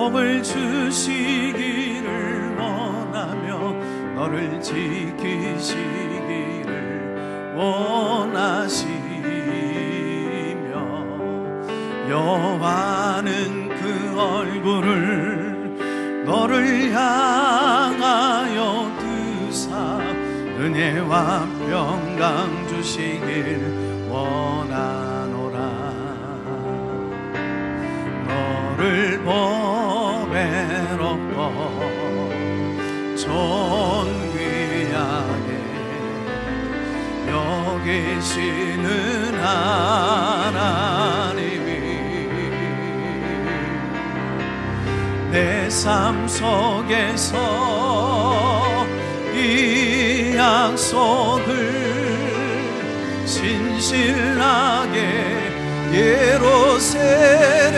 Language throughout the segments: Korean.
복을 주시기를 원하며 너를 지키시기를 원하시며 여호와는 그 얼굴을 너를 향하여 드사 은혜와 평강 주시길 원하노라. 너를 보배롭고 존귀하게 여기시는 하나님이 내 삶 속에서 이 약속을 신실하게 예루살렘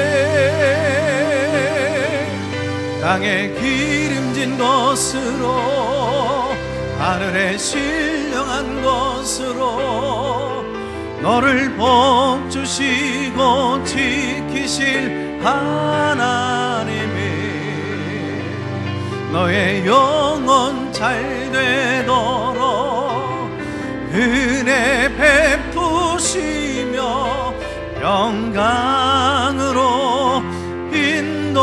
땅에 기름진 것으로 하늘에 신령한 것으로 너를 복 주시고 지키실 하나님이 너의 영혼 잘 되도록 은혜 베푸시며 영광으로 인도하시리.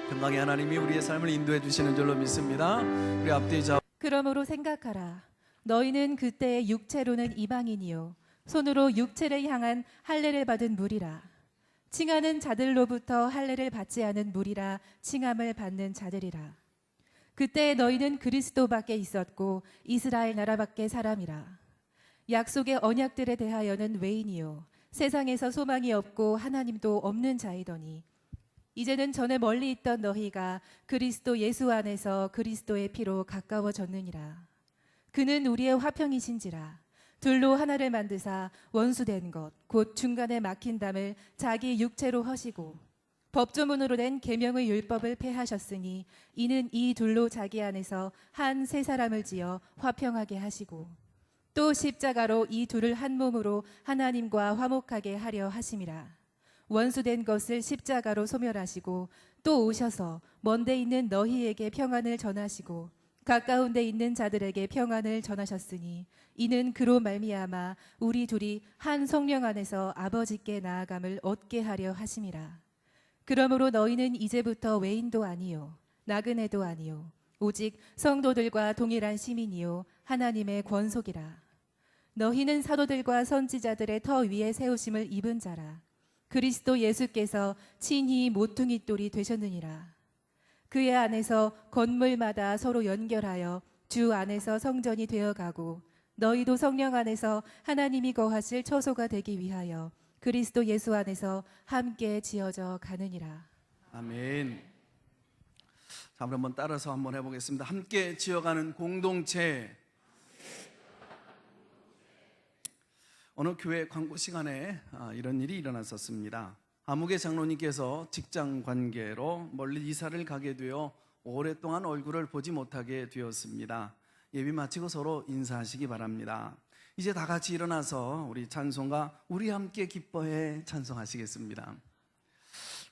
평강의 하나님이 우리의 삶을 인도해 주시는 줄로 믿습니다. 우리 앞뒤 좌우. 그러므로 생각하라. 너희는 그때의 육체로는 이방인이요 손으로 육체를 향한 할례를 받은 무리라. 칭하는 자들로부터 할례를 받지 않은 무리라 칭함을 받는 자들이라. 그때 너희는 그리스도밖에 있었고 이스라엘 나라밖에 사람이라. 약속의 언약들에 대하여는 외인이요 세상에서 소망이 없고 하나님도 없는 자이더니 이제는 전에 멀리 있던 너희가 그리스도 예수 안에서 그리스도의 피로 가까워졌느니라. 그는 우리의 화평이신지라. 둘로 하나를 만드사 원수된 것 곧 중간에 막힌 담을 자기 육체로 허시고 법조문으로 된 계명의 율법을 폐하셨으니 이는 이 둘로 자기 안에서 한 세 사람을 지어 화평하게 하시고 또 십자가로 이 둘을 한 몸으로 하나님과 화목하게 하려 하심이라. 원수된 것을 십자가로 소멸하시고 또 오셔서 먼데 있는 너희에게 평안을 전하시고 가까운 데 있는 자들에게 평안을 전하셨으니 이는 그로 말미암아 우리 둘이 한 성령 안에서 아버지께 나아감을 얻게 하려 하심이라. 그러므로 너희는 이제부터 외인도 아니요 나그네도 아니요 오직 성도들과 동일한 시민이요 하나님의 권속이라. 너희는 사도들과 선지자들의 터 위에 세우심을 입은 자라. 그리스도 예수께서 친히 모퉁이 돌이 되셨느니라. 그의 안에서 건물마다 서로 연결하여 주 안에서 성전이 되어가고 너희도 성령 안에서 하나님이 거하실 처소가 되기 위하여 그리스도 예수 안에서 함께 지어져 가느니라. 아멘. 자, 한번 따라서 한번 해보겠습니다. 함께 지어가는 공동체. 어느 교회 광고 시간에 이런 일이 일어났었습니다. 아무개 장로님께서 직장 관계로 멀리 이사를 가게 되어 오랫동안 얼굴을 보지 못하게 되었습니다. 예비 마치고 서로 인사하시기 바랍니다. 이제 다 같이 일어나서 우리 찬송가 우리 함께 기뻐해 찬송하시겠습니다.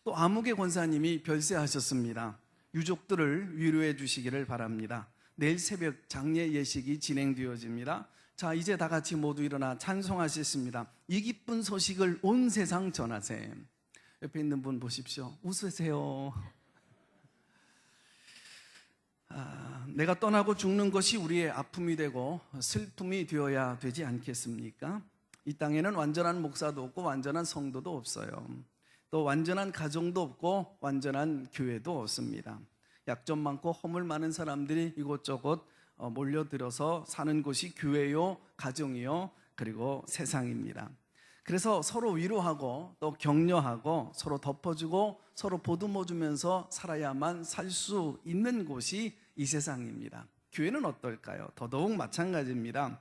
또 아무개 권사님이 별세하셨습니다. 유족들을 위로해 주시기를 바랍니다. 내일 새벽 장례 예식이 진행되어집니다. 자, 이제 다 같이 모두 일어나 찬송하시겠습니다. 이 기쁜 소식을 온 세상 전하세. 옆에 있는 분 보십시오. 웃으세요. 내가 떠나고 죽는 것이 우리의 아픔이 되고 슬픔이 되어야 되지 않겠습니까? 이 땅에는 완전한 목사도 없고 완전한 성도도 없어요. 또 완전한 가정도 없고 완전한 교회도 없습니다. 약점 많고 허물 많은 사람들이 이곳저곳 몰려들어서 사는 곳이 교회요, 가정이요, 그리고 세상입니다. 그래서 서로 위로하고 또 격려하고 서로 덮어주고 서로 보듬어주면서 살아야만 살 수 있는 곳이 이 세상입니다. 교회는 어떨까요? 더더욱 마찬가지입니다.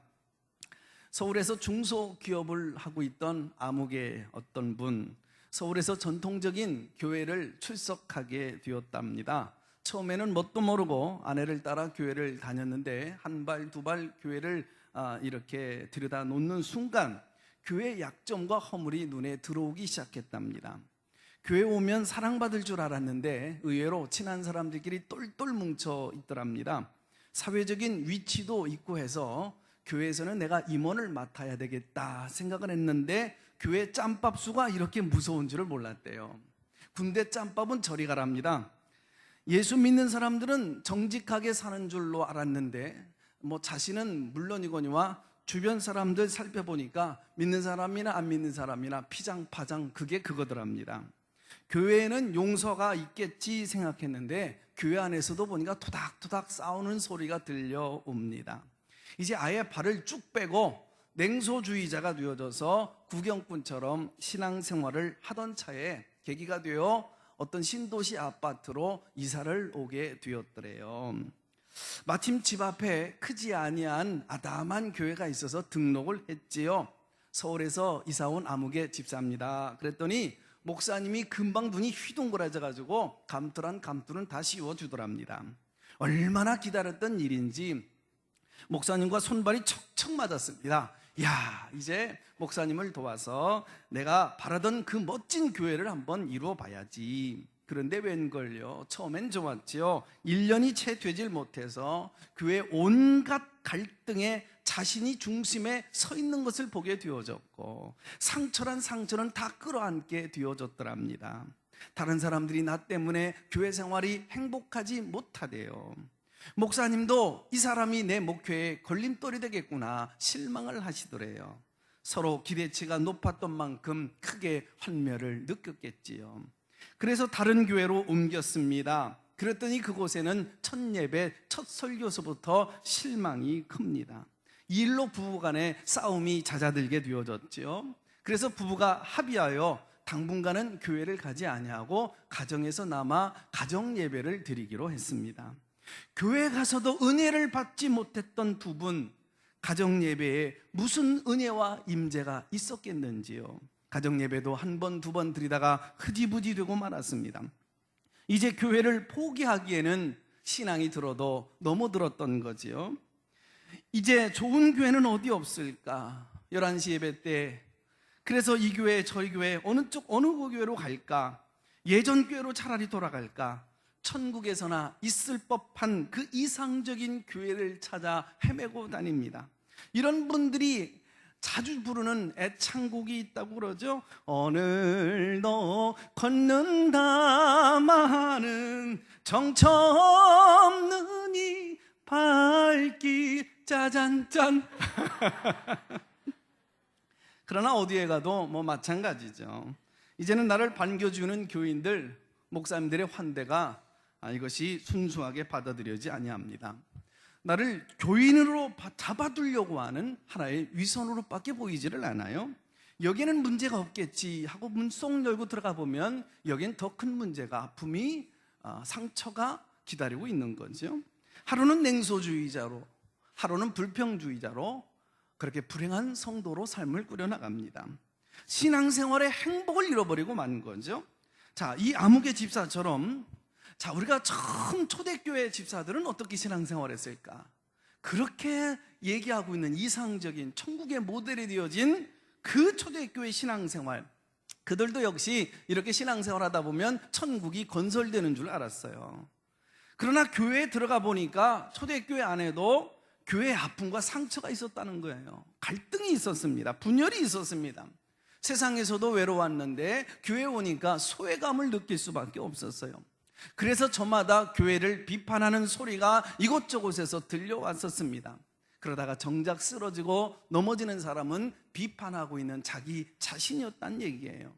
서울에서 중소기업을 하고 있던 아무개 어떤 분, 서울에서 전통적인 교회를 출석하게 되었답니다. 처음에는 뭣도 모르고 아내를 따라 교회를 다녔는데 한 발 두 발 교회를 이렇게 들여다 놓는 순간 교회의 약점과 허물이 눈에 들어오기 시작했답니다. 교회 오면 사랑받을 줄 알았는데 의외로 친한 사람들끼리 똘똘 뭉쳐 있더랍니다. 사회적인 위치도 있고 해서 교회에서는 내가 임원을 맡아야 되겠다 생각을 했는데 교회 짬밥수가 이렇게 무서운 줄을 몰랐대요. 군대 짬밥은 저리 가랍니다. 예수 믿는 사람들은 정직하게 사는 줄로 알았는데 자신은 물론이거니와 주변 사람들 살펴보니까 믿는 사람이나 안 믿는 사람이나 피장파장 그게 그거더랍니다. 교회에는 용서가 있겠지 생각했는데 교회 안에서도 보니까 토닥토닥 싸우는 소리가 들려옵니다. 이제 아예 발을 쭉 빼고 냉소주의자가 되어져서 구경꾼처럼 신앙생활을 하던 차에 계기가 되어 어떤 신도시 아파트로 이사를 오게 되었더래요. 마침 집 앞에 크지 아니한 아담한 교회가 있어서 등록을 했지요. 서울에서 이사 온 아무개 집사입니다. 그랬더니 목사님이 금방 눈이 휘둥그레져가지고 감투는 다 씌워주더랍니다. 얼마나 기다렸던 일인지 목사님과 손발이 척척 맞았습니다. 야, 이제 목사님을 도와서 내가 바라던 그 멋진 교회를 한번 이루어 봐야지. 그런데 웬걸요, 처음엔 좋았지요. 1년이 채 되질 못해서 교회 온갖 갈등에 자신이 중심에 서 있는 것을 보게 되어졌고 상처란 상처는 다 끌어안게 되어졌더랍니다. 다른 사람들이 나 때문에 교회 생활이 행복하지 못하대요. 목사님도 이 사람이 내 목회에 걸림돌이 되겠구나 실망을 하시더래요. 서로 기대치가 높았던 만큼 크게 환멸을 느꼈겠지요. 그래서 다른 교회로 옮겼습니다. 그랬더니 그곳에는 첫 예배, 첫 설교서부터 실망이 큽니다. 이 일로 부부간에 싸움이 잦아들게 되어졌죠. 그래서 부부가 합의하여 당분간은 교회를 가지 아니하고 가정에서 남아 가정 예배를 드리기로 했습니다. 교회 가서도 은혜를 받지 못했던 두 분, 가정 예배에 무슨 은혜와 임재가 있었겠는지요. 가정 예배도 한 번, 두 번 드리다가 흐지부지 되고 말았습니다. 이제 교회를 포기하기에는 신앙이 들어도 너무 들었던 거지요. 이제 좋은 교회는 어디 없을까? 11시 예배 때 그래서 이 교회 저희 교회 어느 교회로 갈까? 예전 교회로 차라리 돌아갈까? 천국에서나 있을 법한 그 이상적인 교회를 찾아 헤매고 다닙니다. 이런 분들이 자주 부르는 애창곡이 있다고 그러죠. 오늘도 걷는다마는 정처 없는 이 발길 짜잔짠. 그러나 어디에 가도 마찬가지죠. 이제는 나를 반겨주는 교인들, 목사님들의 환대가 이것이 순수하게 받아들여지지 아니합니다. 나를 교인으로 잡아두려고 하는 하나의 위선으로밖에 보이지를 않아요. 여기에는 문제가 없겠지 하고 문 쏙 열고 들어가 보면 여기엔 더 큰 문제가, 아픔이, 상처가 기다리고 있는 거죠. 하루는 냉소주의자로, 하루는 불평주의자로 그렇게 불행한 성도로 삶을 꾸려나갑니다. 신앙생활의 행복을 잃어버리고 만 거죠. 자, 이 아무개 집사처럼 우리가 처음 초대교회 집사들은 어떻게 신앙생활을 했을까? 그렇게 얘기하고 있는 이상적인 천국의 모델이 되어진 그 초대교회 신앙생활, 그들도 역시 이렇게 신앙생활 하다 보면 천국이 건설되는 줄 알았어요. 그러나 교회에 들어가 보니까 초대교회 안에도 교회의 아픔과 상처가 있었다는 거예요. 갈등이 있었습니다. 분열이 있었습니다. 세상에서도 외로웠는데 교회에 오니까 소외감을 느낄 수밖에 없었어요. 그래서 저마다 교회를 비판하는 소리가 이곳저곳에서 들려왔었습니다. 그러다가 정작 쓰러지고 넘어지는 사람은 비판하고 있는 자기 자신이었다는 얘기예요.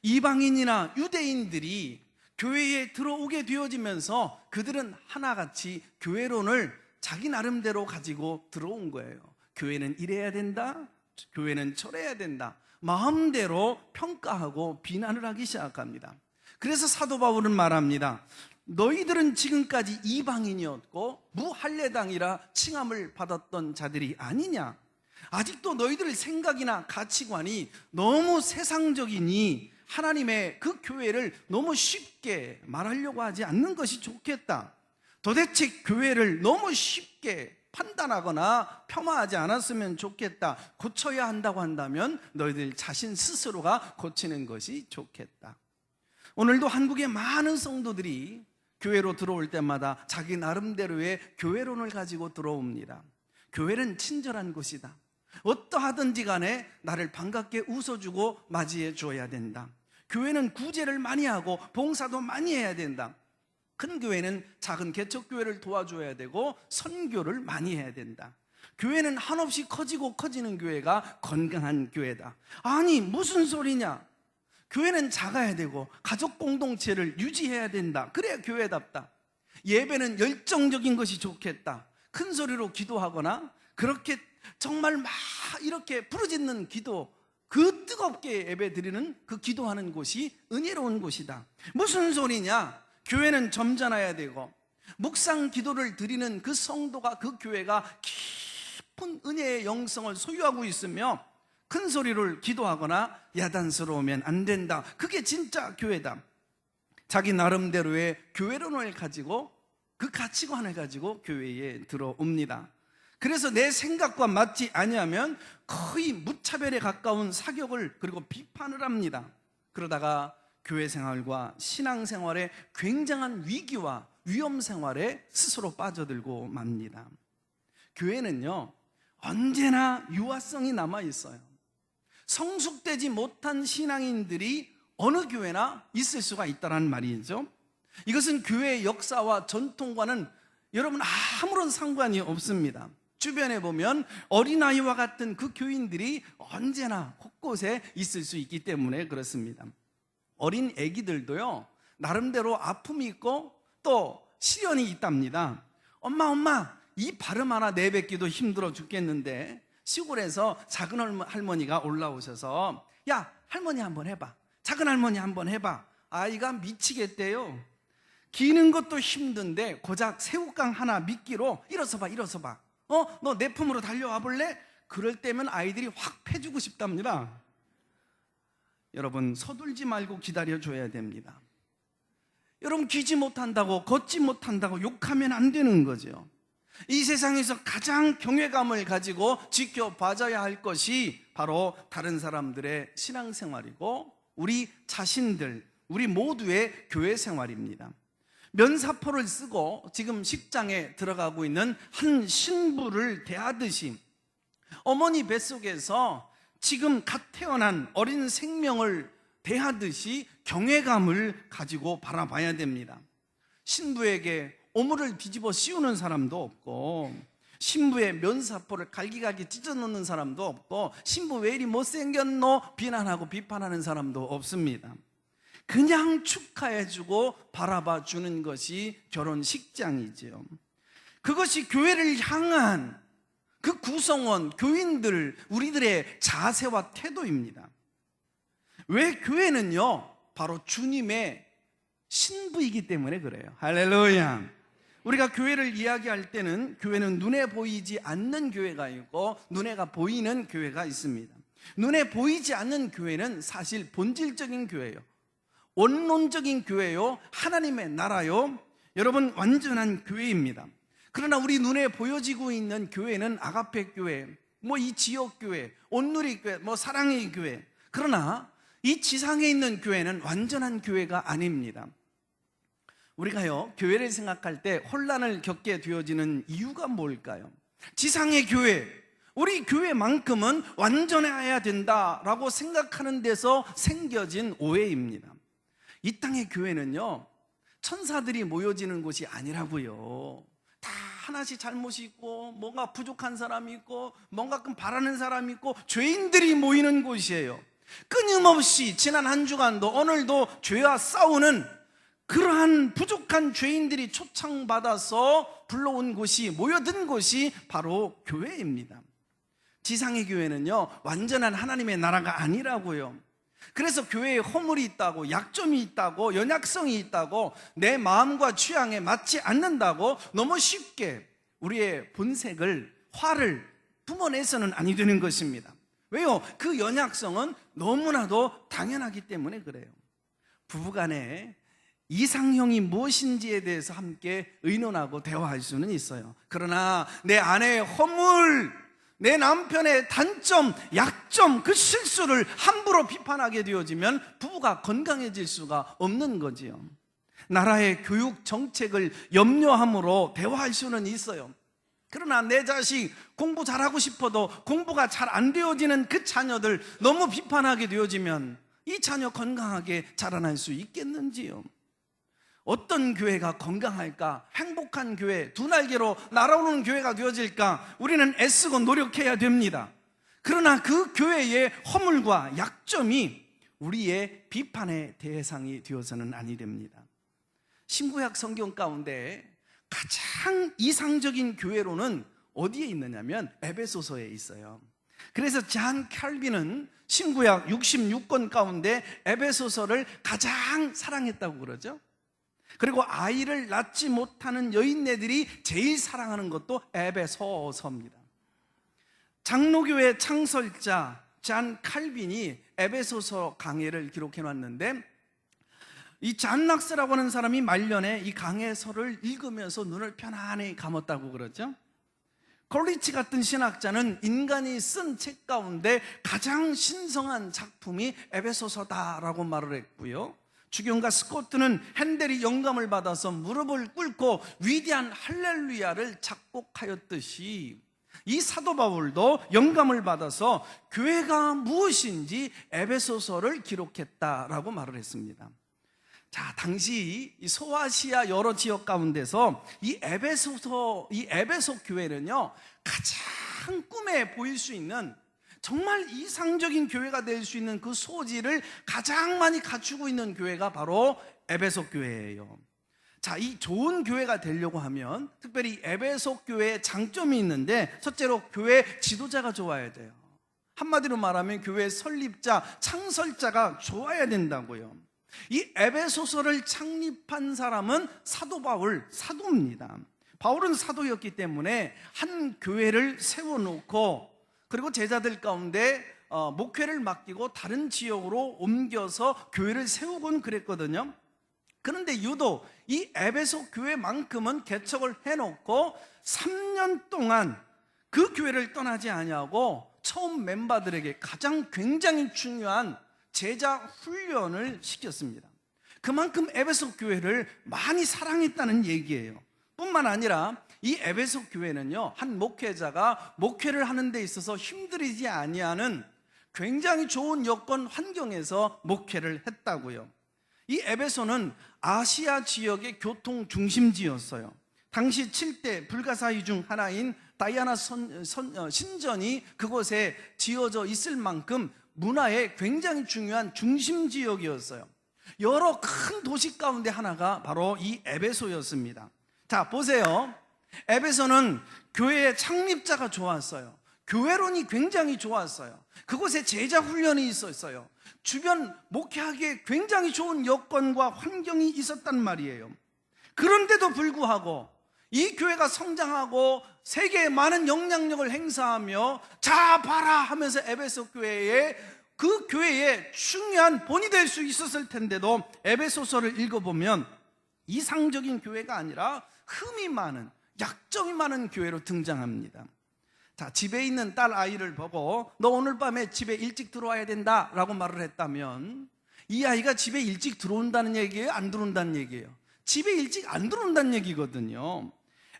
이방인이나 유대인들이 교회에 들어오게 되어지면서 그들은 하나같이 교회론을 자기 나름대로 가지고 들어온 거예요. 교회는 이래야 된다, 교회는 저래야 된다, 마음대로 평가하고 비난을 하기 시작합니다. 그래서 사도 바울은 말합니다. 너희들은 지금까지 이방인이었고 무할례당이라 칭함을 받았던 자들이 아니냐? 아직도 너희들 생각이나 가치관이 너무 세상적이니 하나님의 그 교회를 너무 쉽게 말하려고 하지 않는 것이 좋겠다. 도대체 교회를 너무 쉽게 판단하거나 폄하하지 않았으면 좋겠다. 고쳐야 한다고 한다면 너희들 자신 스스로가 고치는 것이 좋겠다. 오늘도 한국의 많은 성도들이 교회로 들어올 때마다 자기 나름대로의 교회론을 가지고 들어옵니다. 교회는 친절한 곳이다. 어떠하든지 간에 나를 반갑게 웃어주고 맞이해 줘야 된다. 교회는 구제를 많이 하고 봉사도 많이 해야 된다. 큰 교회는 작은 개척교회를 도와줘야 되고 선교를 많이 해야 된다. 교회는 한없이 커지고 커지는 교회가 건강한 교회다. 아니 무슨 소리냐? 교회는 작아야 되고 가족 공동체를 유지해야 된다. 그래야 교회답다. 예배는 열정적인 것이 좋겠다. 큰 소리로 기도하거나 그렇게 정말 막 이렇게 부르짖는 기도, 그 뜨겁게 예배 드리는 그 기도하는 곳이 은혜로운 곳이다. 무슨 소리냐? 교회는 점잖아야 되고 묵상 기도를 드리는 그 성도가, 그 교회가 깊은 은혜의 영성을 소유하고 있으며 큰 소리를 기도하거나 야단스러우면 안 된다. 그게 진짜 교회다. 자기 나름대로의 교회론을 가지고 그 가치관을 가지고 교회에 들어옵니다. 그래서 내 생각과 맞지 아니하면 거의 무차별에 가까운 사격을 그리고 비판을 합니다. 그러다가 교회 생활과 신앙 생활에 굉장한 위기와 위험 생활에 스스로 빠져들고 맙니다. 교회는요 언제나 유아성이 남아 있어요. 성숙되지 못한 신앙인들이 어느 교회나 있을 수가 있다는 말이죠. 이것은 교회의 역사와 전통과는 여러분 아무런 상관이 없습니다. 주변에 보면 어린아이와 같은 그 교인들이 언제나 곳곳에 있을 수 있기 때문에 그렇습니다. 어린 아기들도요 나름대로 아픔이 있고 또 시련이 있답니다. 엄마 이 발음 하나 내뱉기도 힘들어 죽겠는데 시골에서 작은 할머니가 올라오셔서 야 할머니 한번 해봐, 작은 할머니 한번 해봐. 아이가 미치겠대요. 기는 것도 힘든데 고작 새우깡 하나 미끼로 일어서 봐. 너 내 품으로 달려와 볼래? 그럴 때면 아이들이 확 패주고 싶답니다. 여러분 서둘지 말고 기다려줘야 됩니다. 여러분 기지 못한다고 걷지 못한다고 욕하면 안 되는 거죠. 이 세상에서 가장 경외감을 가지고 지켜봐줘야 할 것이 바로 다른 사람들의 신앙생활이고 우리 자신들, 우리 모두의 교회 생활입니다. 면사포를 쓰고 지금 식장에 들어가고 있는 한 신부를 대하듯이 어머니 뱃속에서 지금 갓 태어난 어린 생명을 대하듯이 경외감을 가지고 바라봐야 됩니다. 신부에게 오물을 뒤집어 씌우는 사람도 없고 신부의 면사포를 갈기갈기 찢어놓는 사람도 없고 신부 왜 이리 못생겼노? 비난하고 비판하는 사람도 없습니다. 그냥 축하해주고 바라봐주는 것이 결혼식장이지요. 그것이 교회를 향한 그 구성원, 교인들, 우리들의 자세와 태도입니다. 왜 교회는요 바로 주님의 신부이기 때문에 그래요. 할렐루야. 우리가 교회를 이야기할 때는 교회는 눈에 보이지 않는 교회가 있고 눈에 보이는 교회가 있습니다. 눈에 보이지 않는 교회는 사실 본질적인 교회예요. 원론적인 교회요, 하나님의 나라요, 여러분 완전한 교회입니다. 그러나 우리 눈에 보여지고 있는 교회는 아가페 교회, 이 지역 교회, 온누리 교회, 사랑의 교회. 그러나 이 지상에 있는 교회는 완전한 교회가 아닙니다. 우리가요 교회를 생각할 때 혼란을 겪게 되어지는 이유가 뭘까요? 지상의 교회, 우리 교회만큼은 완전해야 된다라고 생각하는 데서 생겨진 오해입니다. 이 땅의 교회는요 천사들이 모여지는 곳이 아니라고요. 다 하나씩 잘못이 있고 뭔가 부족한 사람이 있고 뭔가 바라는 사람이 있고 죄인들이 모이는 곳이에요. 끊임없이 지난 한 주간도 오늘도 죄와 싸우는 그러한 부족한 죄인들이 초청받아서 불러온 곳이, 모여든 곳이 바로 교회입니다. 지상의 교회는요 완전한 하나님의 나라가 아니라고요. 그래서 교회에 허물이 있다고, 약점이 있다고, 연약성이 있다고, 내 마음과 취향에 맞지 않는다고 너무 쉽게 우리의 본색을, 화를 뿜어내서는 아니 되는 것입니다. 왜요? 그 연약성은 너무나도 당연하기 때문에 그래요. 부부간에 이상형이 무엇인지에 대해서 함께 의논하고 대화할 수는 있어요. 그러나 내 아내의 허물, 내 남편의 단점, 약점, 그 실수를 함부로 비판하게 되어지면 부부가 건강해질 수가 없는 거지요. 나라의 교육 정책을 염려함으로 대화할 수는 있어요. 그러나 내 자식 공부 잘하고 싶어도 공부가 잘 안 되어지는 그 자녀들 너무 비판하게 되어지면 이 자녀 건강하게 자라날 수 있겠는지요? 어떤 교회가 건강할까? 행복한 교회, 두 날개로 날아오르는 교회가 되어질까? 우리는 애쓰고 노력해야 됩니다. 그러나 그 교회의 허물과 약점이 우리의 비판의 대상이 되어서는 아니 됩니다. 신구약 성경 가운데 가장 이상적인 교회로는 어디에 있느냐면 에베소서에 있어요. 그래서 잔 칼빈은 신구약 66권 가운데 에베소서를 가장 사랑했다고 그러죠. 그리고 아이를 낳지 못하는 여인네들이 제일 사랑하는 것도 에베소서입니다. 장로교회 창설자 잔 칼빈이 에베소서 강해를 기록해 놨는데, 이 잔 락스라고 하는 사람이 말년에 이 강해서를 읽으면서 눈을 편안히 감았다고 그러죠. 콜리치 같은 신학자는 인간이 쓴 책 가운데 가장 신성한 작품이 에베소서다라고 말을 했고요. 주경가 스코트는 핸델이 영감을 받아서 무릎을 꿇고 위대한 할렐루야를 작곡하였듯이 이 사도 바울도 영감을 받아서 교회가 무엇인지 에베소서를 기록했다라고 말을 했습니다. 자, 당시 이 소아시아 여러 지역 가운데서 이 에베소 교회는요, 가장 꿈에 보일 수 있는 정말 이상적인 교회가 될 수 있는 그 소질을 가장 많이 갖추고 있는 교회가 바로 에베소 교회예요. 자, 이 좋은 교회가 되려고 하면 특별히 에베소 교회에 장점이 있는데, 첫째로 교회 지도자가 좋아야 돼요. 한마디로 말하면 교회 설립자, 창설자가 좋아야 된다고요. 이 에베소서를 창립한 사람은 사도 바울, 사도입니다. 바울은 사도였기 때문에 한 교회를 세워놓고 그리고 제자들 가운데 목회를 맡기고 다른 지역으로 옮겨서 교회를 세우곤 그랬거든요. 그런데 유독 이 에베소 교회만큼은 개척을 해놓고 3년 동안 그 교회를 떠나지 아니하고 처음 멤버들에게 가장 굉장히 중요한 제자 훈련을 시켰습니다. 그만큼 에베소 교회를 많이 사랑했다는 얘기예요. 뿐만 아니라 이 에베소 교회는요, 한 목회자가 목회를 하는 데 있어서 힘들이지 아니하는 굉장히 좋은 여건 환경에서 목회를 했다고요. 이 에베소는 아시아 지역의 교통 중심지였어요. 당시 7대 불가사의 중 하나인 다이아나 신전이 그곳에 지어져 있을 만큼 문화의 굉장히 중요한 중심 지역이었어요. 여러 큰 도시 가운데 하나가 바로 이 에베소였습니다. 자, 보세요. 에베소는 교회의 창립자가 좋았어요. 교회론이 굉장히 좋았어요. 그곳에 제자 훈련이 있었어요. 주변 목회하기에 굉장히 좋은 여건과 환경이 있었단 말이에요. 그런데도 불구하고 이 교회가 성장하고 세계에 많은 영향력을 행사하며 자 봐라 하면서 에베소 교회에 그 교회의 중요한 본이 될 수 있었을 텐데도 에베소서를 읽어보면 이상적인 교회가 아니라 흠이 많은, 약점이 많은 교회로 등장합니다. 자, 집에 있는 딸 아이를 보고 너 오늘 밤에 집에 일찍 들어와야 된다 라고 말을 했다면 이 아이가 집에 일찍 들어온다는 얘기예요? 안 들어온다는 얘기예요? 집에 일찍 안 들어온다는 얘기거든요.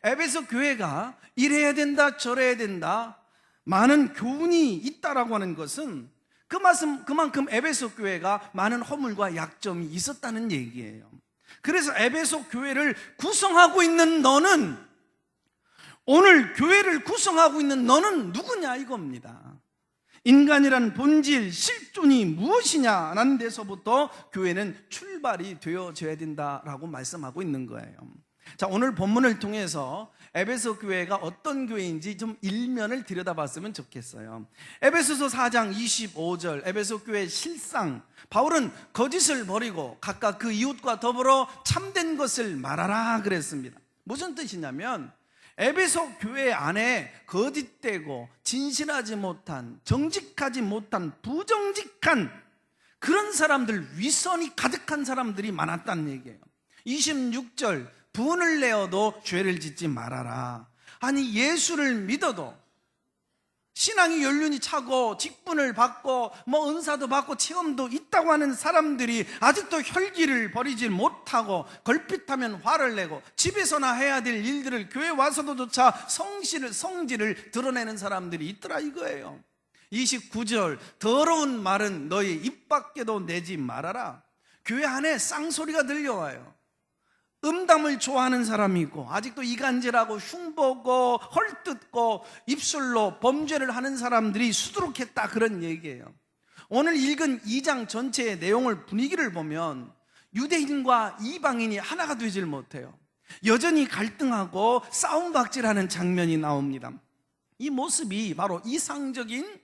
에베소 교회가 이래야 된다 저래야 된다 많은 교훈이 있다라고 하는 것은 그만큼 에베소 교회가 많은 허물과 약점이 있었다는 얘기예요. 그래서 에베소 교회를 구성하고 있는 너는, 오늘 교회를 구성하고 있는 너는 누구냐 이겁니다. 인간이란 본질, 실존이 무엇이냐라는 데서부터 교회는 출발이 되어져야 된다라고 말씀하고 있는 거예요. 자, 오늘 본문을 통해서 에베소 교회가 어떤 교회인지 좀 일면을 들여다봤으면 좋겠어요. 에베소서 4장 25절 에베소 교회의 실상, 바울은 거짓을 버리고 각각 그 이웃과 더불어 참된 것을 말하라 그랬습니다. 무슨 뜻이냐면 에베소 교회 안에 거짓되고 진실하지 못한, 정직하지 못한, 부정직한 그런 사람들, 위선이 가득한 사람들이 많았다는 얘기예요. 26절 분을 내어도 죄를 짓지 말아라. 아니 예수를 믿어도 신앙이 연륜이 차고 직분을 받고 은사도 받고 체험도 있다고 하는 사람들이 아직도 혈기를 버리지 못하고 걸핏하면 화를 내고 집에서나 해야 될 일들을 교회 와서도조차 성질을 드러내는 사람들이 있더라 이거예요. 29절 더러운 말은 너희 입 밖에도 내지 말아라. 교회 안에 쌍소리가 들려와요. 음담을 좋아하는 사람이 있고 아직도 이간질하고 흉보고 헐뜯고 입술로 범죄를 하는 사람들이 수두룩했다 그런 얘기예요. 오늘 읽은 2장 전체의 내용을 분위기를 보면 유대인과 이방인이 하나가 되질 못해요. 여전히 갈등하고 싸움박질하는 장면이 나옵니다. 이 모습이 바로 이상적인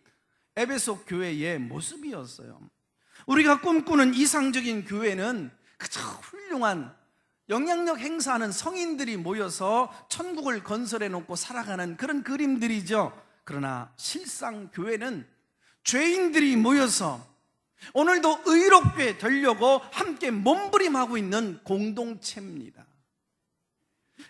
에베소 교회의 모습이었어요. 우리가 꿈꾸는 이상적인 교회는 그저 훌륭한 영향력 행사하는 성인들이 모여서 천국을 건설해 놓고 살아가는 그런 그림들이죠. 그러나 실상 교회는 죄인들이 모여서 오늘도 의롭게 되려고 함께 몸부림하고 있는 공동체입니다.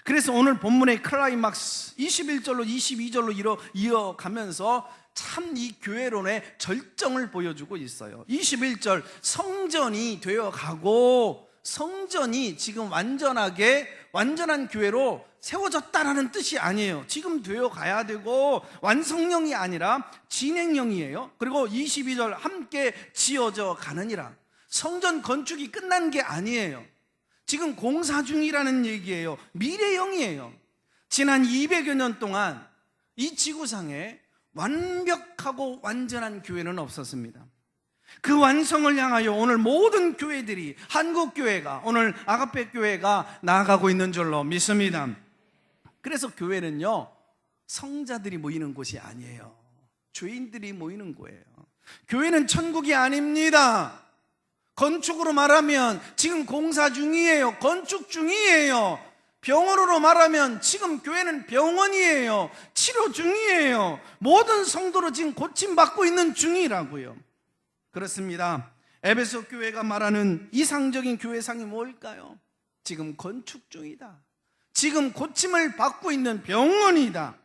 그래서 오늘 본문의 클라이막스 21절로 22절로 이어가면서 참 이 교회론의 절정을 보여주고 있어요. 21절 성전이 되어가고 성전이 지금 완전한 교회로 세워졌다라는 뜻이 아니에요. 지금 되어가야 되고 완성형이 아니라 진행형이에요. 그리고 22절 함께 지어져 가느니라. 성전 건축이 끝난 게 아니에요. 지금 공사 중이라는 얘기예요. 미래형이에요. 지난 200여 년 동안 이 지구상에 완벽하고 완전한 교회는 없었습니다. 그 완성을 향하여 오늘 모든 교회들이 한국교회가 오늘 아가페 교회가 나아가고 있는 줄로 믿습니다. 그래서 교회는요 성자들이 모이는 곳이 아니에요. 죄인들이 모이는 거예요. 교회는 천국이 아닙니다. 건축으로 말하면 지금 공사 중이에요. 건축 중이에요. 병원으로 말하면 지금 교회는 병원이에요. 치료 중이에요. 모든 성도로 지금 고침받고 있는 중이라고요. 그렇습니다. 에베소 교회가 말하는 이상적인 교회상이 뭘까요? 지금 건축 중이다. 지금 고침을 받고 있는 병원이다.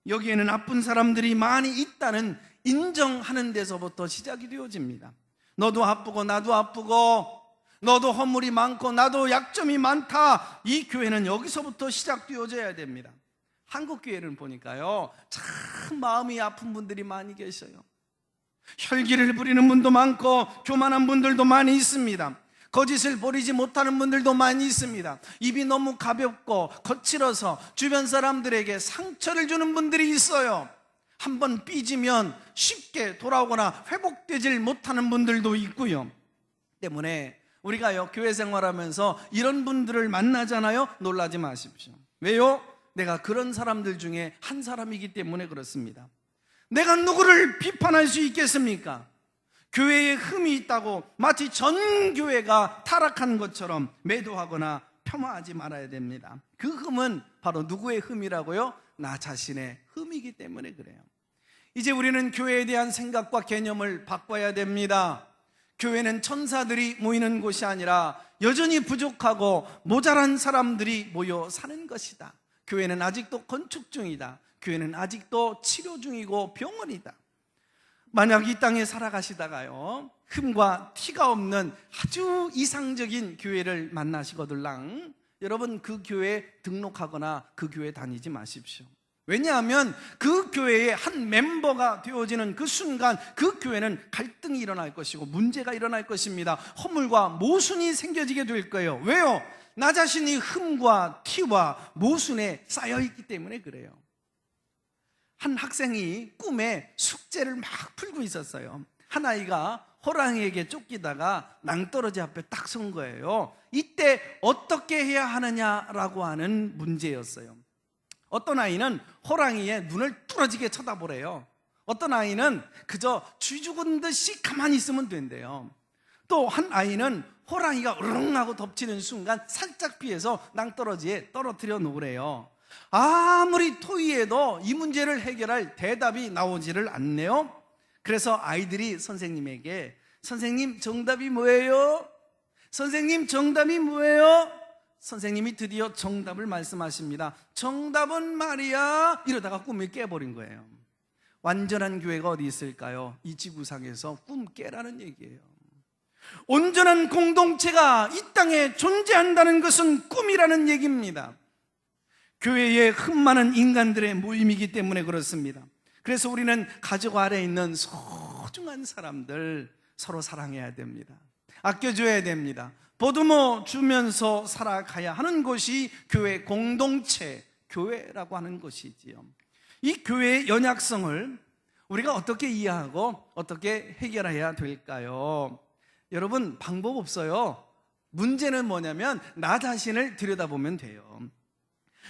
여기에는 아픈 사람들이 많이 있다는 인정하는 데서부터 시작이 되어집니다. 너도 아프고 나도 아프고 너도 허물이 많고 나도 약점이 많다. 이 교회는 여기서부터 시작되어져야 됩니다. 한국 교회를 보니까요 참 마음이 아픈 분들이 많이 계셔요. 혈기를 부리는 분도 많고 교만한 분들도 많이 있습니다. 거짓을 버리지 못하는 분들도 많이 있습니다. 입이 너무 가볍고 거칠어서 주변 사람들에게 상처를 주는 분들이 있어요. 한번 삐지면 쉽게 돌아오거나 회복되질 못하는 분들도 있고요. 때문에 우리가요 교회 생활하면서 이런 분들을 만나잖아요. 놀라지 마십시오. 왜요? 내가 그런 사람들 중에 한 사람이기 때문에 그렇습니다. 내가 누구를 비판할 수 있겠습니까? 교회에 흠이 있다고 마치 전 교회가 타락한 것처럼 매도하거나 폄하하지 말아야 됩니다. 그 흠은 바로 누구의 흠이라고요? 나 자신의 흠이기 때문에 그래요. 이제 우리는 교회에 대한 생각과 개념을 바꿔야 됩니다. 교회는 천사들이 모이는 곳이 아니라 여전히 부족하고 모자란 사람들이 모여 사는 것이다. 교회는 아직도 건축 중이다. 교회는 아직도 치료 중이고 병원이다. 만약 이 땅에 살아가시다가요 흠과 티가 없는 아주 이상적인 교회를 만나시거들랑 여러분 그 교회에 등록하거나 그 교회 다니지 마십시오. 왜냐하면 그 교회의 한 멤버가 되어지는 그 순간 그 교회는 갈등이 일어날 것이고 문제가 일어날 것입니다. 허물과 모순이 생겨지게 될 거예요. 왜요? 나 자신이 흠과 티와 모순에 쌓여있기 때문에 그래요. 한 학생이 꿈에 숙제를 막 풀고 있었어요. 한 아이가 호랑이에게 쫓기다가 낭떠러지 앞에 딱 선 거예요. 이때 어떻게 해야 하느냐라고 하는 문제였어요. 어떤 아이는 호랑이의 눈을 뚫어지게 쳐다보래요. 어떤 아이는 그저 쥐 죽은 듯이 가만히 있으면 된대요. 또 한 아이는 호랑이가 으릉하고 덮치는 순간 살짝 피해서 낭떠러지에 떨어뜨려 놓으래요. 아무리 토의해도 이 문제를 해결할 대답이 나오지를 않네요. 그래서 아이들이 선생님에게 선생님 정답이 뭐예요? 선생님 정답이 뭐예요? 선생님이 드디어 정답을 말씀하십니다. 정답은 말이야. 이러다가 꿈을 깨버린 거예요. 완전한 교회가 어디 있을까요? 이 지구상에서 꿈 깨라는 얘기예요. 온전한 공동체가 이 땅에 존재한다는 것은 꿈이라는 얘기입니다. 교회에 흠 많은 인간들의 모임이기 때문에 그렇습니다. 그래서 우리는 가족 아래에 있는 소중한 사람들 서로 사랑해야 됩니다. 아껴줘야 됩니다. 보듬어 주면서 살아가야 하는 것이 교회 공동체, 교회라고 하는 것이지요. 이 교회의 연약성을 우리가 어떻게 이해하고 어떻게 해결해야 될까요? 여러분, 방법 없어요. 문제는 뭐냐면 나 자신을 들여다보면 돼요.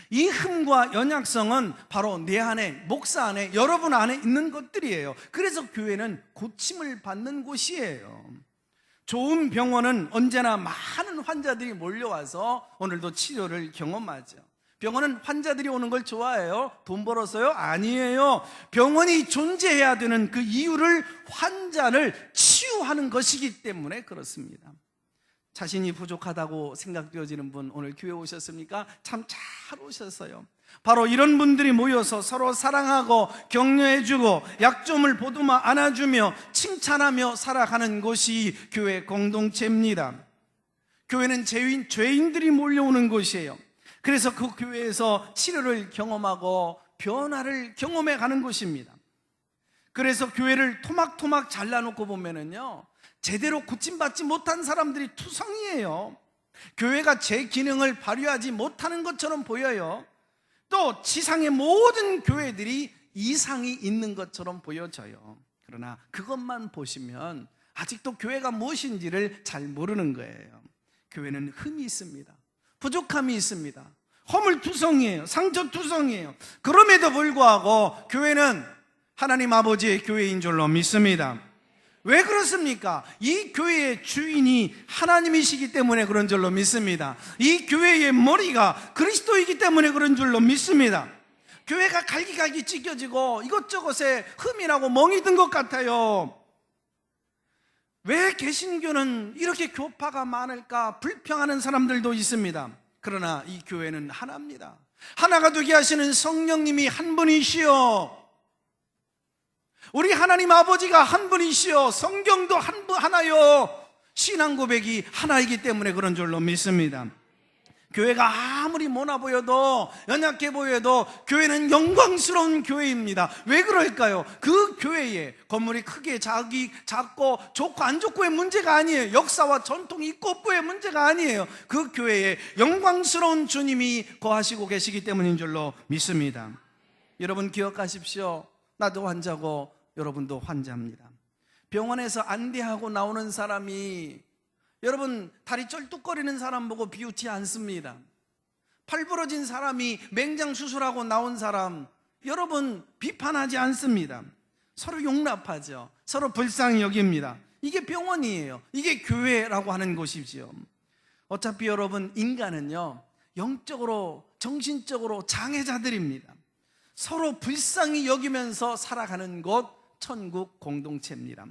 이 흠과 연약성은 바로 내 안에, 목사 안에, 여러분 안에 있는 것들이에요. 그래서 교회는 고침을 받는 곳이에요. 좋은 병원은 언제나 많은 환자들이 몰려와서 오늘도 치료를 경험하죠. 병원은 환자들이 오는 걸 좋아해요? 돈 벌어서요? 아니에요. 병원이 존재해야 되는 그 이유를 환자를 치유하는 것이기 때문에 그렇습니다. 자신이 부족하다고 생각되어지는 분 오늘 교회 오셨습니까? 참 잘 오셨어요. 바로 이런 분들이 모여서 서로 사랑하고 격려해주고 약점을 보듬어 안아주며 칭찬하며 살아가는 곳이 교회 공동체입니다. 교회는 죄인들이 몰려오는 곳이에요. 그래서 그 교회에서 치료를 경험하고 변화를 경험해 가는 곳입니다. 그래서 교회를 토막토막 잘라놓고 보면은요, 제대로 고침받지 못한 사람들이 투성이에요. 교회가 제 기능을 발휘하지 못하는 것처럼 보여요. 또 지상의 모든 교회들이 이상이 있는 것처럼 보여져요. 그러나 그것만 보시면 아직도 교회가 무엇인지를 잘 모르는 거예요. 교회는 흠이 있습니다. 부족함이 있습니다. 허물투성이에요. 상처투성이에요. 그럼에도 불구하고 교회는 하나님 아버지의 교회인 줄로 믿습니다. 왜 그렇습니까? 이 교회의 주인이 하나님이시기 때문에 그런 줄로 믿습니다. 이 교회의 머리가 그리스도이기 때문에 그런 줄로 믿습니다. 교회가 갈기갈기 찢겨지고 이것저것에 흠이 나고 멍이 든 것 같아요. 왜 개신교는 이렇게 교파가 많을까 불평하는 사람들도 있습니다. 그러나 이 교회는 하나입니다. 하나가 되게 하시는 성령님이 한 분이시요, 우리 하나님 아버지가 한 분이시요, 성경도 하나요, 신앙 고백이 하나이기 때문에 그런 줄로 믿습니다. 교회가 아무리 모나 보여도 연약해 보여도 교회는 영광스러운 교회입니다. 왜 그럴까요? 그 교회에 건물이 크게 작고 좋고 안 좋고의 문제가 아니에요. 역사와 전통이 있고 없고의 문제가 아니에요. 그 교회에 영광스러운 주님이 거하시고 계시기 때문인 줄로 믿습니다. 여러분 기억하십시오. 나도 환자고 여러분도 환자입니다. 병원에서 안대하고 나오는 사람이 여러분 다리 쩔뚝거리는 사람 보고 비웃지 않습니다. 팔 부러진 사람이 맹장 수술하고 나온 사람 여러분 비판하지 않습니다. 서로 용납하죠. 서로 불쌍히 여깁니다. 이게 병원이에요. 이게 교회라고 하는 곳이지요. 어차피 여러분 인간은요, 영적으로 정신적으로 장애자들입니다. 서로 불쌍히 여기면서 살아가는 곳 천국 공동체입니다.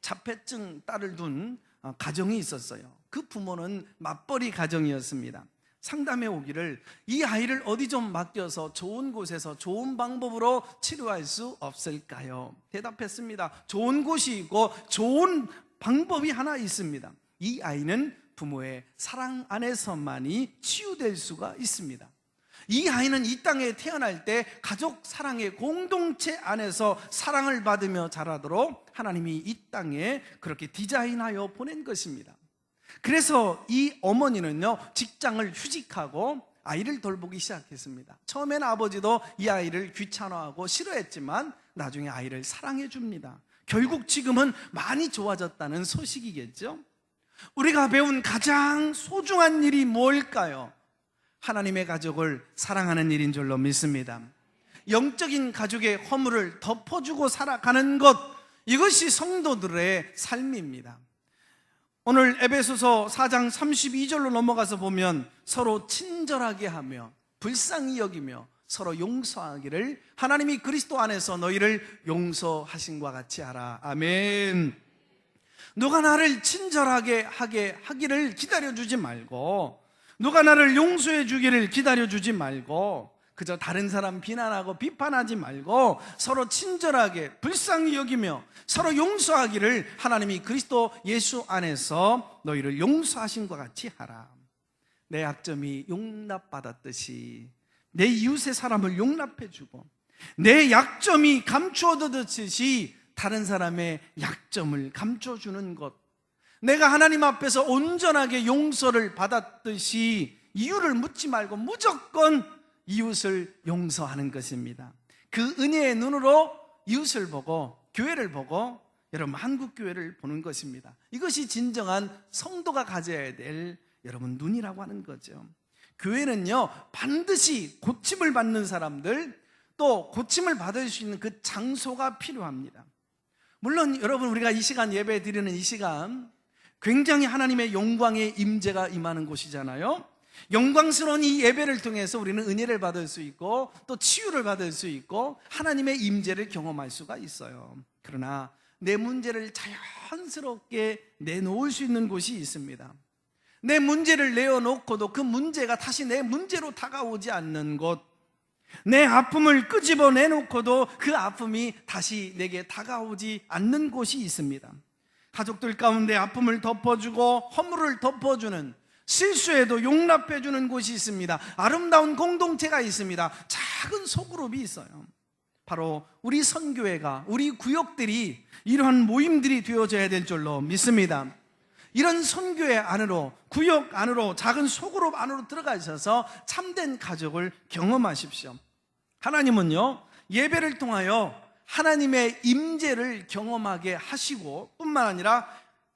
자폐증 딸을 둔 가정이 있었어요. 그 부모는 맞벌이 가정이었습니다. 상담해 오기를 이 아이를 어디 좀 맡겨서 좋은 곳에서 좋은 방법으로 치료할 수 없을까요? 대답했습니다. 좋은 곳이 있고 좋은 방법이 하나 있습니다. 이 아이는 부모의 사랑 안에서만이 치유될 수가 있습니다. 이 아이는 이 땅에 태어날 때 가족 사랑의 공동체 안에서 사랑을 받으며 자라도록 하나님이 이 땅에 그렇게 디자인하여 보낸 것입니다. 그래서 이 어머니는요, 직장을 휴직하고 아이를 돌보기 시작했습니다. 처음에는 아버지도 이 아이를 귀찮아하고 싫어했지만 나중에 아이를 사랑해 줍니다. 결국 지금은 많이 좋아졌다는 소식이겠죠. 우리가 배운 가장 소중한 일이 뭘까요? 하나님의 가족을 사랑하는 일인 줄로 믿습니다. 영적인 가족의 허물을 덮어주고 살아가는 것, 이것이 성도들의 삶입니다. 오늘 에베소서 4장 32절로 넘어가서 보면 서로 친절하게 하며 불쌍히 여기며 서로 용서하기를 하나님이 그리스도 안에서 너희를 용서하신과 같이 하라. 아멘. 누가 나를 친절하게 하기를 기다려주지 말고 누가 나를 용서해 주기를 기다려주지 말고 그저 다른 사람 비난하고 비판하지 말고 서로 친절하게 불쌍히 여기며 서로 용서하기를 하나님이 그리스도 예수 안에서 너희를 용서하신 것 같이 하라. 내 약점이 용납받았듯이 내 이웃의 사람을 용납해주고 내 약점이 감추어졌듯이 다른 사람의 약점을 감춰주는 것, 내가 하나님 앞에서 온전하게 용서를 받았듯이 이유를 묻지 말고 무조건 이웃을 용서하는 것입니다. 그 은혜의 눈으로 이웃을 보고 교회를 보고 여러분 한국교회를 보는 것입니다. 이것이 진정한 성도가 가져야 될 여러분 눈이라고 하는 거죠. 교회는요 반드시 고침을 받는 사람들, 또 고침을 받을 수 있는 그 장소가 필요합니다. 물론 여러분 우리가 이 시간 예배 드리는 이 시간 굉장히 하나님의 영광의 임재가 임하는 곳이잖아요. 영광스러운 이 예배를 통해서 우리는 은혜를 받을 수 있고 또 치유를 받을 수 있고 하나님의 임재를 경험할 수가 있어요. 그러나 내 문제를 자연스럽게 내놓을 수 있는 곳이 있습니다. 내 문제를 내어놓고도 그 문제가 다시 내 문제로 다가오지 않는 곳, 내 아픔을 끄집어 내놓고도 그 아픔이 다시 내게 다가오지 않는 곳이 있습니다. 가족들 가운데 아픔을 덮어주고 허물을 덮어주는, 실수에도 용납해주는 곳이 있습니다. 아름다운 공동체가 있습니다. 작은 소그룹이 있어요. 바로 우리 선교회가, 우리 구역들이 이러한 모임들이 되어져야 될 줄로 믿습니다. 이런 선교회 안으로, 구역 안으로, 작은 소그룹 안으로 들어가셔서 참된 가족을 경험하십시오. 하나님은요 예배를 통하여 하나님의 임재를 경험하게 하시고 뿐만 아니라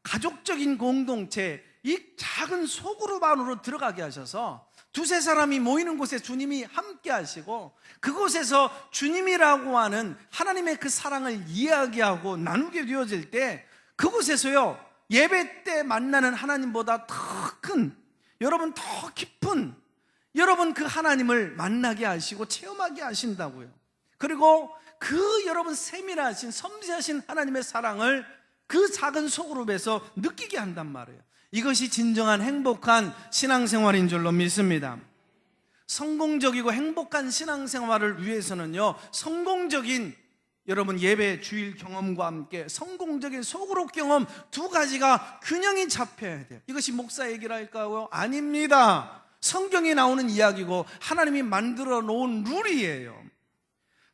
가족적인 공동체, 이 작은 소그룹 안으로 들어가게 하셔서 두세 사람이 모이는 곳에 주님이 함께 하시고 그곳에서 주님이라고 하는 하나님의 그 사랑을 이야기하고 나누게 되어질 때 그곳에서요 예배 때 만나는 하나님보다 더 큰, 여러분 더 깊은 여러분 그 하나님을 만나게 하시고 체험하게 하신다고요. 그리고 그 여러분 세밀하신 섬세하신 하나님의 사랑을 그 작은 소그룹에서 느끼게 한단 말이에요. 이것이 진정한 행복한 신앙생활인 줄로 믿습니다. 성공적이고 행복한 신앙생활을 위해서는요 성공적인 여러분 예배 주일 경험과 함께 성공적인 소그룹 경험 두 가지가 균형이 잡혀야 돼요. 이것이 목사 얘기랄까요? 아닙니다. 성경에 나오는 이야기고 하나님이 만들어 놓은 룰이에요.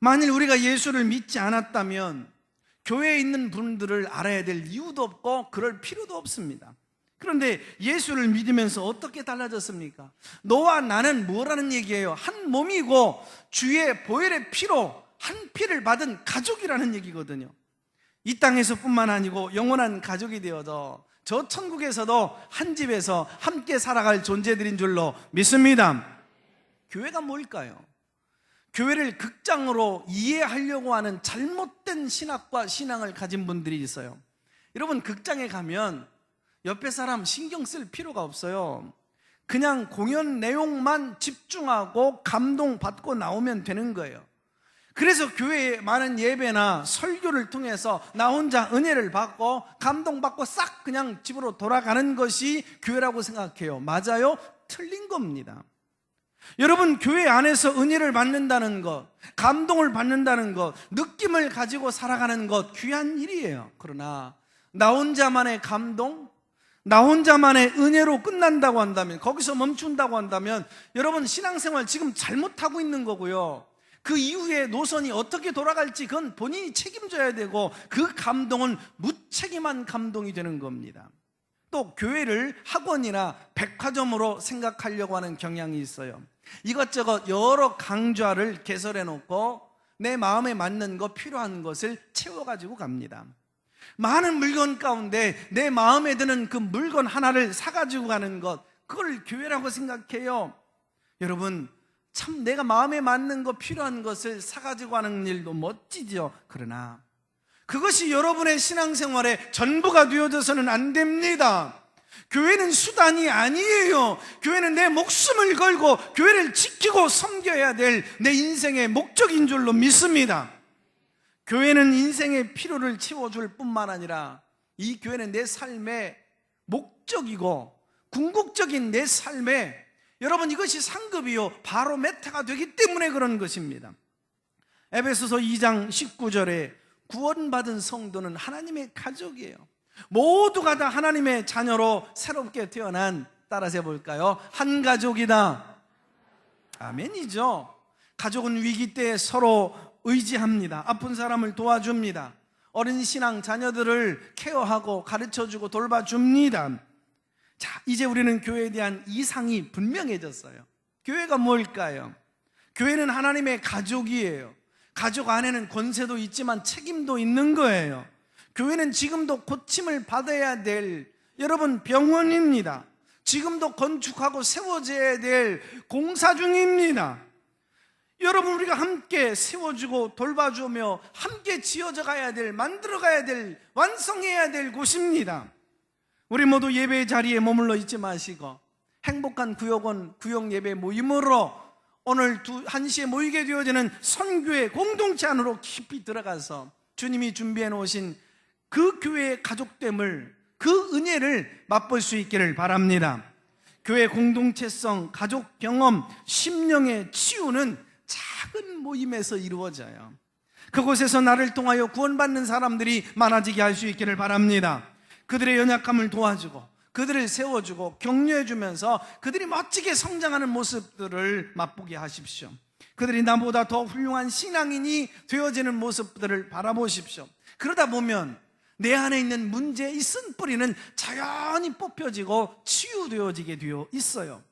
만일 우리가 예수를 믿지 않았다면 교회에 있는 분들을 알아야 될 이유도 없고 그럴 필요도 없습니다. 그런데 예수를 믿으면서 어떻게 달라졌습니까? 너와 나는 뭐라는 얘기예요? 한 몸이고 주의 보혈의 피로 한 피를 받은 가족이라는 얘기거든요. 이 땅에서 뿐만 아니고 영원한 가족이 되어서 저 천국에서도 한 집에서 함께 살아갈 존재들인 줄로 믿습니다. 교회가 뭘까요? 교회를 극장으로 이해하려고 하는 잘못된 신학과 신앙을 가진 분들이 있어요. 여러분 극장에 가면 옆에 사람 신경 쓸 필요가 없어요. 그냥 공연 내용만 집중하고 감동받고 나오면 되는 거예요. 그래서 교회에 많은 예배나 설교를 통해서 나 혼자 은혜를 받고 감동받고 싹 그냥 집으로 돌아가는 것이 교회라고 생각해요. 맞아요? 틀린 겁니다. 여러분 교회 안에서 은혜를 받는다는 것, 감동을 받는다는 것, 느낌을 가지고 살아가는 것 귀한 일이에요. 그러나 나 혼자만의 감동, 나 혼자만의 은혜로 끝난다고 한다면, 거기서 멈춘다고 한다면 여러분 신앙생활 지금 잘못하고 있는 거고요. 그 이후에 노선이 어떻게 돌아갈지 그건 본인이 책임져야 되고 그 감동은 무책임한 감동이 되는 겁니다. 또 교회를 학원이나 백화점으로 생각하려고 하는 경향이 있어요. 이것저것 여러 강좌를 개설해 놓고 내 마음에 맞는 것, 필요한 것을 채워가지고 갑니다. 많은 물건 가운데 내 마음에 드는 그 물건 하나를 사가지고 가는 것, 그걸 교회라고 생각해요. 여러분 참 내가 마음에 맞는 것, 필요한 것을 사가지고 가는 일도 멋지죠. 그러나 그것이 여러분의 신앙생활의 전부가 되어져서는 안 됩니다. 교회는 수단이 아니에요. 교회는 내 목숨을 걸고 교회를 지키고 섬겨야 될 내 인생의 목적인 줄로 믿습니다. 교회는 인생의 필요를 채워줄 뿐만 아니라 이 교회는 내 삶의 목적이고 궁극적인 내 삶의 여러분, 이것이 상급이요 바로 메타가 되기 때문에 그런 것입니다. 에베소서 2장 19절에 구원받은 성도는 하나님의 가족이에요. 모두가 다 하나님의 자녀로 새롭게 태어난, 따라서 해볼까요? 한 가족이다. 아멘이죠. 가족은 위기 때 서로 의지합니다. 아픈 사람을 도와줍니다. 어린 신앙 자녀들을 케어하고 가르쳐주고 돌봐줍니다. 자, 이제 우리는 교회에 대한 이상이 분명해졌어요. 교회가 뭘까요? 교회는 하나님의 가족이에요. 가족 안에는 권세도 있지만 책임도 있는 거예요. 교회는 지금도 고침을 받아야 될, 여러분, 병원입니다. 지금도 건축하고 세워져야 될 공사 중입니다. 여러분, 우리가 함께 세워주고 돌봐주며 함께 지어져 가야 될, 만들어 가야 될, 완성해야 될 곳입니다. 우리 모두 예배 자리에 머물러 있지 마시고 행복한 구역원 구역 예배 모임으로 오늘 1시에 모이게 되어지는 선교회 공동체 안으로 깊이 들어가서 주님이 준비해 놓으신 그 교회의 가족됨을, 그 은혜를 맛볼 수 있기를 바랍니다. 교회 공동체성, 가족 경험, 심령의 치유는 작은 모임에서 이루어져요. 그곳에서 나를 통하여 구원받는 사람들이 많아지게 할 수 있기를 바랍니다. 그들의 연약함을 도와주고 그들을 세워주고 격려해주면서 그들이 멋지게 성장하는 모습들을 맛보게 하십시오. 그들이 나보다 더 훌륭한 신앙인이 되어지는 모습들을 바라보십시오. 그러다 보면 내 안에 있는 문제의 쓴뿌리는 자연히 뽑혀지고 치유되어지게 되어 있어요.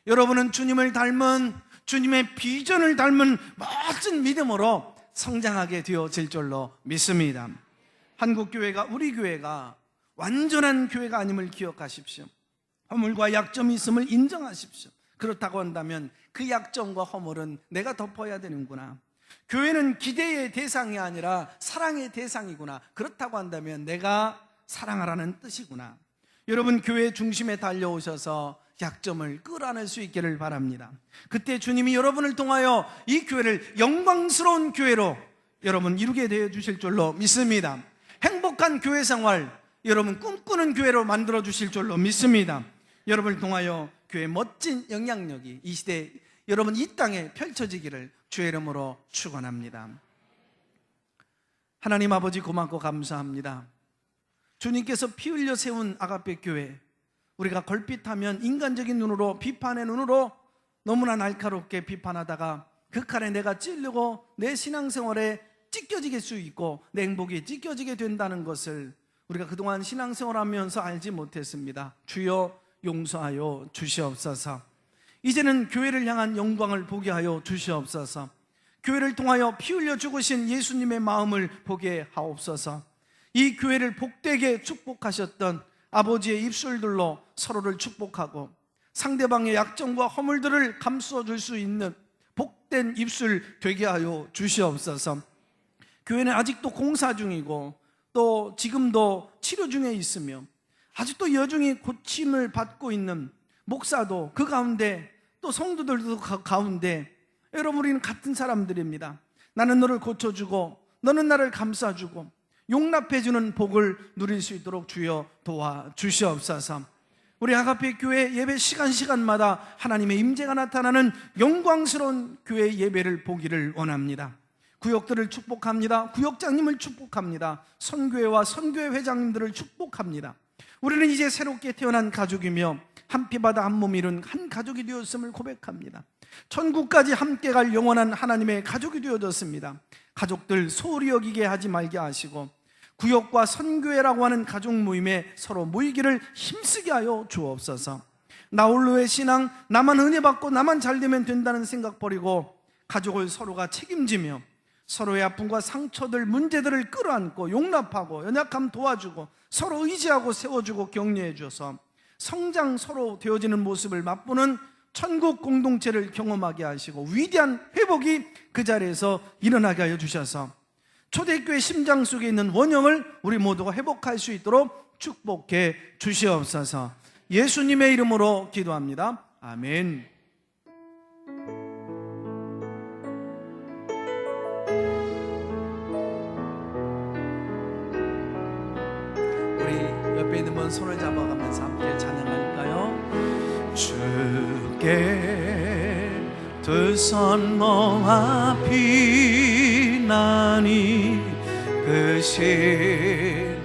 여러분은 주님을 닮은, 주님의 비전을 닮은 멋진 믿음으로 성장하게 되어질 줄로 믿습니다. 한국교회가, 우리 교회가 완전한 교회가 아님을 기억하십시오. 허물과 약점이 있음을 인정하십시오. 그렇다고 한다면 그 약점과 허물은 내가 덮어야 되는구나. 교회는 기대의 대상이 아니라 사랑의 대상이구나. 그렇다고 한다면 내가 사랑하라는 뜻이구나. 여러분, 교회 중심에 달려오셔서 약점을 끌어낼 수 있기를 바랍니다. 그때 주님이 여러분을 통하여 이 교회를 영광스러운 교회로 여러분 이루게 되어 주실 줄로 믿습니다. 행복한 교회 생활, 여러분 꿈꾸는 교회로 만들어 주실 줄로 믿습니다. 여러분을 통하여 교회의 멋진 영향력이 이 시대, 여러분 이 땅에 펼쳐지기를 주의 이름으로 축원합니다. 하나님 아버지, 고맙고 감사합니다. 주님께서 피 흘려 세운 아가페 교회, 우리가 걸핏하면 인간적인 눈으로, 비판의 눈으로 너무나 날카롭게 비판하다가 그 칼에 내가 찔리고 내 신앙생활에 찢겨질 수 있고 내 행복이 찢겨지게 된다는 것을 우리가 그동안 신앙생활하면서 알지 못했습니다. 주여 용서하여 주시옵소서. 이제는 교회를 향한 영광을 보게 하여 주시옵소서. 교회를 통하여 피 흘려 죽으신 예수님의 마음을 보게 하옵소서. 이 교회를 복되게 축복하셨던 아버지의 입술들로 서로를 축복하고 상대방의 약점과 허물들을 감싸 줄 수 있는 복된 입술 되게 하여 주시옵소서. 교회는 아직도 공사 중이고 또 지금도 치료 중에 있으며 아직도 여중히 고침을 받고 있는 목사도 그 가운데, 또 성도들도 가운데, 여러분 우리는 같은 사람들입니다. 나는 너를 고쳐주고 너는 나를 감싸주고 용납해주는 복을 누릴 수 있도록 주여 도와주시옵소서. 우리 아가페 교회 예배 시간마다 하나님의 임재가 나타나는 영광스러운 교회 예배를 보기를 원합니다. 구역들을 축복합니다. 구역장님을 축복합니다. 선교회와 선교회 회장님들을 축복합니다. 우리는 이제 새롭게 태어난 가족이며 한 피바다 한 몸 이룬 한 가족이 되었음을 고백합니다. 천국까지 함께 갈 영원한 하나님의 가족이 되어졌습니다. 가족들 소홀히 여기게 하지 말게 하시고 구역과 선교회라고 하는 가족 모임에 서로 모이기를 힘쓰게 하여 주옵소서. 나 홀로의 신앙, 나만 은혜 받고 나만 잘 되면 된다는 생각 버리고 가족을 서로가 책임지며 서로의 아픔과 상처들, 문제들을 끌어안고 용납하고 연약함 도와주고 서로 의지하고 세워주고 격려해 줘서 성장 서로 되어지는 모습을 맛보는 천국 공동체를 경험하게 하시고 위대한 회복이 그 자리에서 일어나게 하여 주셔서 초대교회 심장 속에 있는 원형을 우리 모두가 회복할 수 있도록 축복해 주시옵소서. 예수님의 이름으로 기도합니다. 아멘. 우리 옆에 있는 분 손을 잡아가면서 함께 찬양할까요? 주께 함께 두 손 모아 비나니 그 신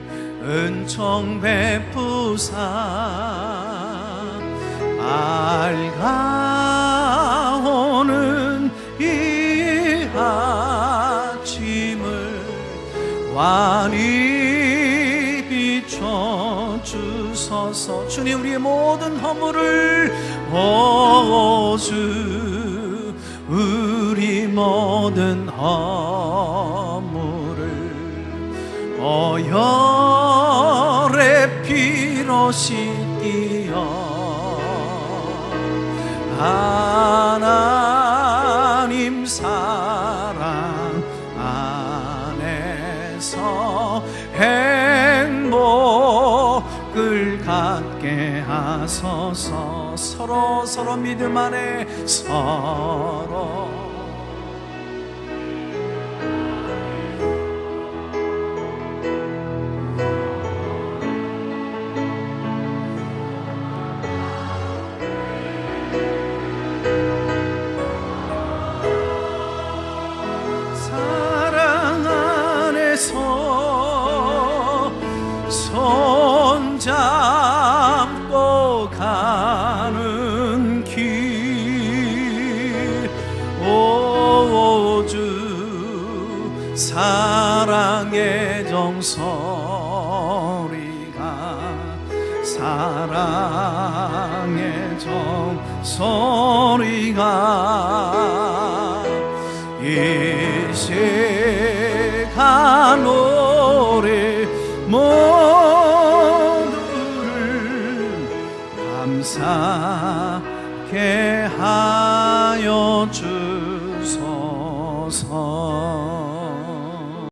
은총 베푸사 밝아오는 이 아침을 환히 비춰주소서. 주님, 우리의 모든 허물을 주 우리 모든 허물을 보혈의 피로 씻기어 하나님 사랑 안에서 행복을 갖게 하소서. 서로 믿음 안에 서로 사랑 안에서 손잡고 가는 길 오주 사랑의 종소리가 사랑의 종소리가 이 시간 노래 모두를 감사케 하여 주소서.